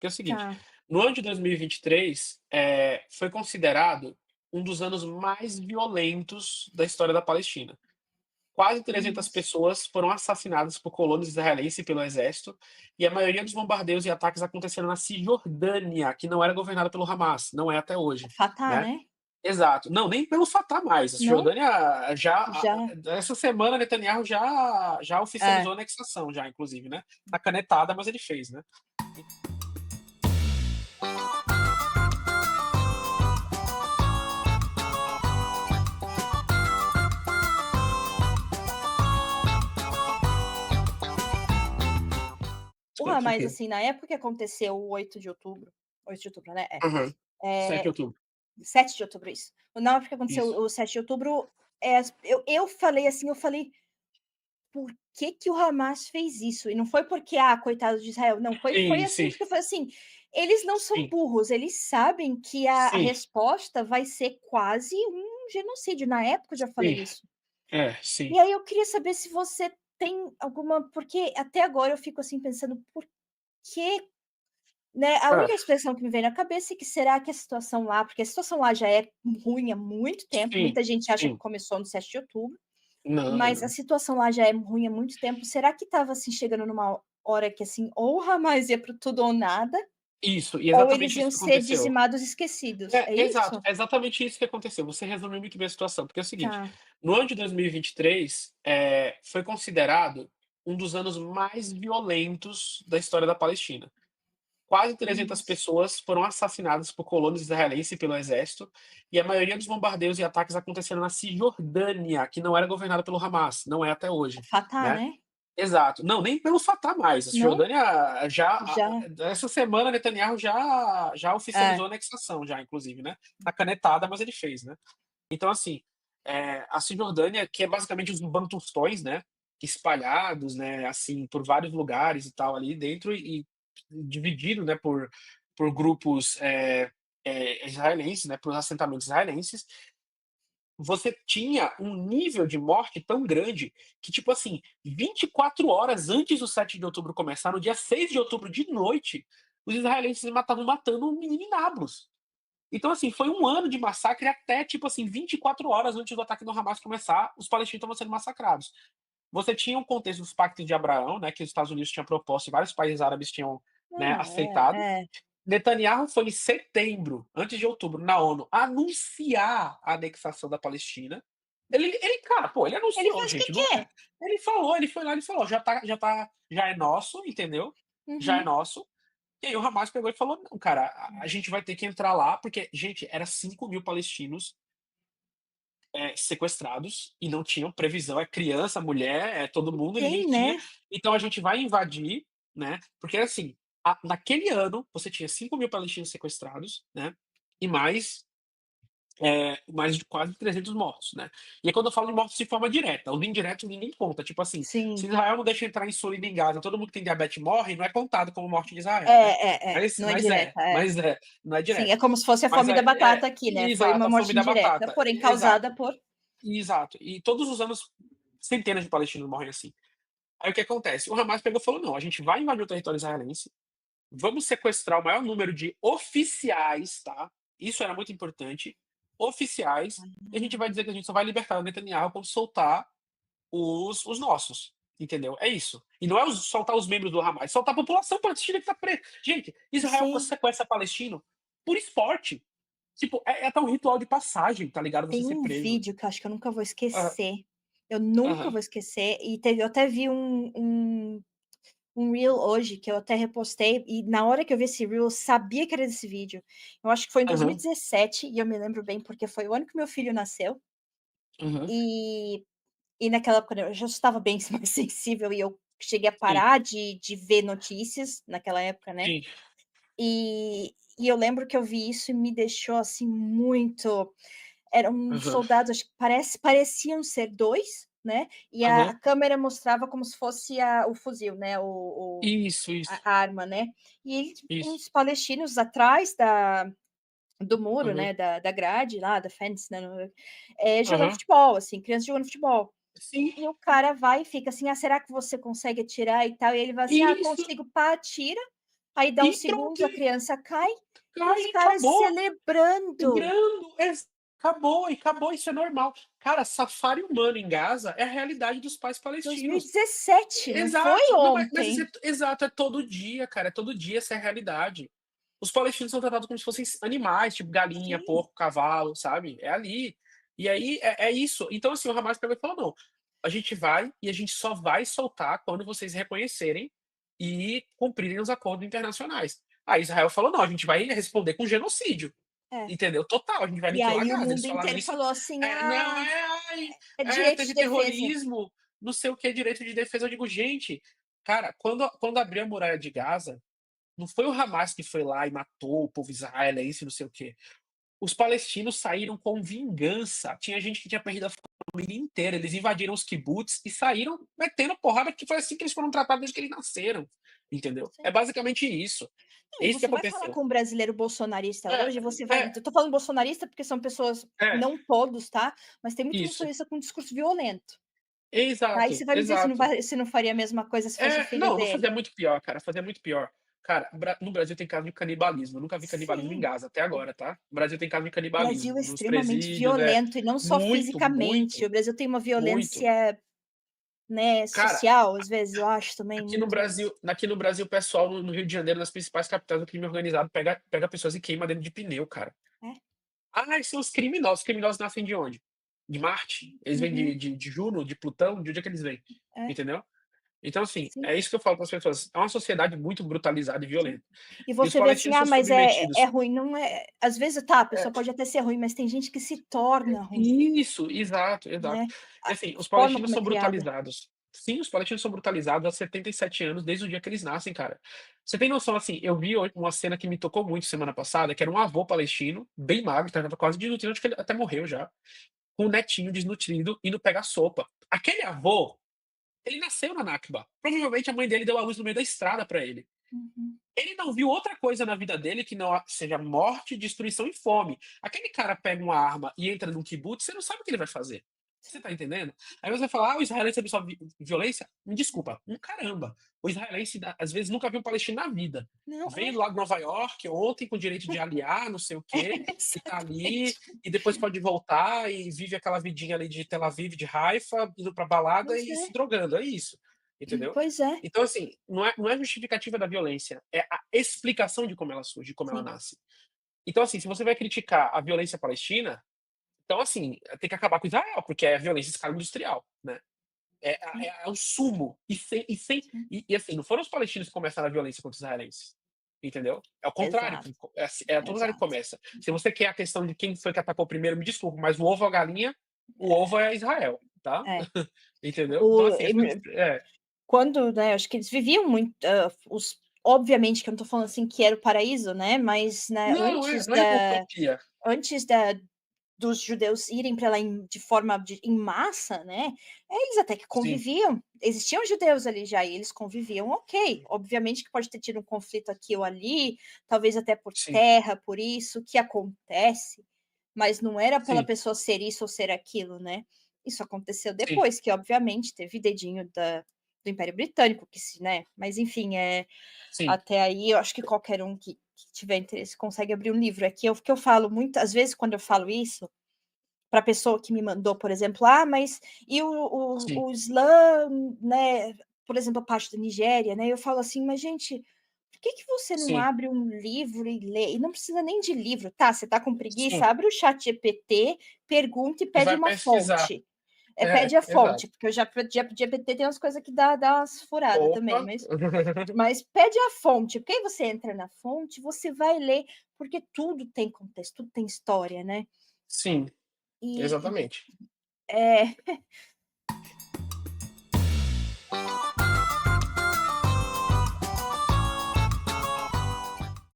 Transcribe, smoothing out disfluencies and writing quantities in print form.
Porque é o seguinte, Tá. no ano de 2023, foi considerado um dos anos mais violentos da história da Palestina. Quase 300 Nossa. pessoas foram assassinadas por colonos israelenses e pelo exército, e a maioria dos bombardeios e ataques aconteceram na Cisjordânia, que não era governada pelo Hamas, não é até hoje, Fatah, né. né? Exato. Não, nem pelo Fatah mais, a Não? Cisjordânia já Já? essa semana Netanyahu já É. oficializou a anexação já inclusive, né. Na canetada, mas ele fez, né. O Tá Hamas, tranquilo. assim, na época que aconteceu o 8 de outubro, né? Aham. 7 de É, outubro. 7 de outubro, isso. Na hora que aconteceu Isso. o 7 de outubro, eu falei assim, eu falei: "Por que que o Hamas fez isso?" E não foi porque: "Ah, coitado de Israel", não, foi Sim, assim, sim, porque foi assim, eles não são sim, burros, eles sabem que a sim, resposta vai ser quase um genocídio, na época eu já sim. falei isso. Sim. E aí eu queria saber se você tem alguma, porque até agora eu fico, assim, pensando: "Por que?", né, a Hã. única expressão que me vem na cabeça é que será que a situação lá, porque a situação lá já é ruim há muito tempo, Sim, muita gente acha que sim. começou no 7 de outubro, Não, mas a não. situação lá já é ruim há muito tempo. Será que estava, assim, chegando numa hora que, assim, ou o Hamas ia para tudo ou nada, Isso, e ou eles exatamente isso iam que ser aconteceu. dizimados e esquecidos, é Exato, isso? é exatamente isso que aconteceu, você resumiu muito bem a situação, porque é o seguinte, Tá. no ano de 2023, foi considerado um dos anos mais violentos da história da Palestina. Quase 300 Nossa. pessoas foram assassinadas por colonos israelenses e pelo exército, e a maioria dos bombardeios e ataques aconteceram na Cisjordânia, que não era governada pelo Hamas, não é até hoje, Fatah, né. né? Exato. Não, nem pelo Fatah mais, a Não? Cisjordânia Já? essa semana Netanyahu já É. oficializou a anexação já inclusive, né, na canetada, mas ele fez, né. Então assim, a Cisjordânia, que é basicamente os bantustões, né, espalhados, né, assim, por vários lugares e tal ali dentro e dividido, né, por grupos, israelenses, né, por assentamentos israelenses, você tinha um nível de morte tão grande que, tipo assim, 24 horas antes do 7 de outubro começar, no dia 6 de outubro de noite, os israelenses estavam matando um menino em Nablus. Então, assim, foi um ano de massacre até, tipo assim, 24 horas antes do ataque do Hamas começar, os palestinos estavam sendo massacrados. Você tinha um contexto dos pactos de Abraão, né, que os Estados Unidos tinham proposto e vários países árabes tinham, né, Ah, aceitado. é. Netanyahu foi em setembro, antes de outubro, na ONU, anunciar a anexação da Palestina. Cara, pô, ele Ele anunciou, faz o que gente, não é quer. ele falou, ele foi lá e falou: "Já é nosso", entendeu? "Já é Uhum. nosso". E aí o Hamas pegou e falou: "Não, cara, a gente vai ter que entrar lá", porque, gente, era 5.000 palestinos, sequestrados e não tinham previsão, é criança, mulher, é todo mundo e ninguém Tem, tinha. né. Então a gente vai invadir, né, porque assim, naquele ano você tinha 5.000 palestinos sequestrados, né, e mais de quase 300 mortos, né. E aí quando eu falo de mortos de forma direta, os indiretos ninguém conta, tipo assim, se Sim. Israel não deixa entrar insulina em Gaza, todo mundo que tem diabetes morre, não é contado como morte de Israel, né. Mas Não é mas é, direta, é. mas é, não é Sim, é direto. como se fosse a Mas fome da batata aqui, né, foi exato, uma a morte fome da indireta, batata, porém causada exato. por Exato. E todos os anos centenas de palestinos morrem assim. Aí o que acontece? O Hamas pegou e falou: "Não, a gente vai invadir o território israelense, vamos sequestrar o maior número de oficiais", tá, isso era muito importante, oficiais, e a gente vai dizer que a gente só vai libertar o Netanyahu quando soltar os nossos, entendeu? É isso. E não é soltar os membros do Hamas, soltar a população palestina que tá presa. Gente, Israel sim, sequestra palestino por esporte. Tipo, é até um ritual de passagem, tá ligado, você tem ser um preso. vídeo que eu acho que eu nunca vou Aham, esquecer, eu nunca aham, vou esquecer, e teve eu até vi um reel hoje que eu até repostei, e na hora que eu vi esse reel eu sabia que era desse vídeo. Eu acho que foi em aham, 2017 e eu me lembro bem, porque foi o ano que meu filho nasceu, aham. e naquela época, né, eu já estava bem mais sensível e eu cheguei a Sim, parar de ver notícias naquela época, né. sim. E eu lembro que eu vi isso e me deixou, assim, muito, eram Aham, soldados, acho que pareciam ser 2, né, e a aham. câmera mostrava como se fosse o fuzil, né, Isso, isso, a arma, né. E eles, isso. uns palestinos atrás do muro, Aham, né, da grade lá, da fence, né, jogando aham. futebol, assim, criança jogando futebol. Sim, E o cara vai e fica assim: "Ah, será que você consegue atirar e tal?" E ele vai assim: "Ah, isso. consigo", pá, atira, Aí dá uns E pronto, segundos, a criança cai e os cai, caras acabou. celebrando. Lembrando, acabou, isso é normal. Cara, safari humano em Gaza é a realidade dos pais palestinos. 2017, não foi Exato, não, mas isso ontem. exato, é todo dia, cara, é todo dia, essa é a realidade. Os palestinos são tratados como se fossem animais, tipo galinha, Sim, porco, cavalo, sabe? É ali. E aí é isso. Então, assim, o Hamas pegou e falou: não, a gente vai e a gente só vai soltar quando vocês reconhecerem e cumprirem os acordos internacionais. Aí Israel falou: não, a gente vai responder com genocídio. é. Entendeu? Total, a gente vai E aniquilar aí o Gaza. Eles mundo falaram inteiro isso. falou assim: Não, "Ah, ai, é direito de teve defesa". terrorismo, não sei o que, direito de defesa. Eu digo, gente, cara, quando abriu a muralha de Gaza, não foi o Hamas que foi lá e matou o povo israelense, não sei o quê. Os palestinos saíram com vingança. Tinha gente que tinha perdido a família inteira. Eles invadiram os kibbutz e saíram metendo porrada, que foi assim que eles foram tratados desde que eles nasceram. Entendeu? É Sim. basicamente isso. Não, É e isso que você vai falar aconteceu. com um brasileiro bolsonarista É, hoje, você vai é, eu tô falando bolsonarista, porque são pessoas é, não todos, tá, mas tem muito isso. bolsonarista com discurso violento. Aí Exato, você vai me dizer exato. se não faria a mesma coisa se fosse o filho Não, não dele. fazia muito pior, cara, fazia muito pior. Cara, no Brasil tem caso de canibalismo, eu nunca vi canibalismo em Sim. Gaza até O agora, tá. O Brasil tem caso de Brasil é canibalismo nos extremamente presídios, violento e não só muito, fisicamente, muito, o Brasil tem uma muito. violência, né, Cara, social, às vezes, eu acho também muitas aqui no Brasil o pessoal no Rio de Janeiro, nas principais capitais do crime organizado, pega pessoas e queima dentro de pneu, cara. é, Ah, esses são os criminosos nascem de onde? De Marte? Eles vêm uhum, de Juno, de Plutão, de onde é que eles vêm? é, Entendeu? Então, assim, sim. é isso que eu falo para as pessoas. É uma sociedade muito brutalizada e Sim. violenta. E E os você vê assim: palestinos "Ah, são mas é submetidos. ruim", não é às vezes tá, a É, pessoa pode até ser ruim, mas tem gente que se torna ruim, isso, exato, exato. né, E a assim, os forma palestinos como é são criada. brutalizados. Sim, os palestinos são brutalizados há 77 anos, desde o dia que eles nascem, cara. Você tem noção, assim, eu vi uma cena que me tocou muito semana passada, que era um avô palestino, bem magro, tava quase desnutrido, acho que ele até morreu já, com um netinho desnutrido indo pegar sopa. Aquele avô, ele nasceu na Nakba. Provavelmente a mãe dele deu a luz no meio da estrada pra ele. Uhum. Ele não viu outra coisa na vida dele que não seja morte, destruição e fome. Aquele cara pega uma arma e entra num kibbutz, você não sabe o que ele vai fazer. Você Sim. tá entendendo? Aí você vai falar, o israelense absorve violência? Me desculpa, caramba. O israelense, às vezes, nunca viu um palestino na vida. Não, Veio lá de Nova York ontem com direito de aliar, não sei o quê, e tá ali, exatamente. e depois pode voltar e vive aquela vidinha ali de Tel Aviv, de Haifa, indo pra balada Pois e é, se drogando. É isso. Entendeu? pois é. Então, assim, não é justificativa da violência, é a explicação de como ela surge, de como ela Sim, nasce. Então, assim, se você vai criticar a violência palestina, então, assim, tem que acabar com Israel, porque é violência em escala industrial, né? sim, É o sumo. sim. Assim, não foram os palestinos que começaram a violência contra os israelenses. Entendeu? É o contrário. Exato, É o contrário que exato. começa. Se você quer a questão de quem foi que atacou primeiro, me desculpe, mas o ovo ou a galinha, o ovo é Israel, tá? É. Entendeu? Então, O assim, as coisas. É. quando, né, acho que eles viviam muito, os obviamente que eu não tô falando assim que era o paraíso, né, mas, né, Não, não é utopia. antes da dos judeus irem para lá de forma em massa, né, eles até que Sim, conviviam, existiam judeus ali já e eles conviviam ok, obviamente que pode ter tido um conflito aqui ou ali, talvez até por sim, terra, por isso, que acontece, mas não era pela sim, pessoa ser isso ou ser aquilo, né. Isso aconteceu sim, depois, que obviamente teve dedinho do Império Britânico, que se né, mas enfim, sim, até aí eu acho que qualquer um que tiver interesse consegue abrir um livro. É que eu falo muitas vezes quando eu falo isso, para a pessoa que me mandou, por exemplo: "Ah, mas e sim, o Islã, né", por exemplo, a parte da Nigéria, né, eu falo assim: "Mas gente, por que que você não sim, abre um livro e lê?" E não precisa nem de livro, tá, você tá com sim. preguiça, abre o Chat ChatGPT, pergunta e E pede vai uma pesquisar. fonte. Pede a Exato. fonte, porque eu já ChatGPT tem umas coisas que dá umas furada também, Opa. mas pede a fonte, porque aí você entra na fonte, você vai ler, porque tudo tem contexto, tudo tem história, né. Sim, E exatamente. é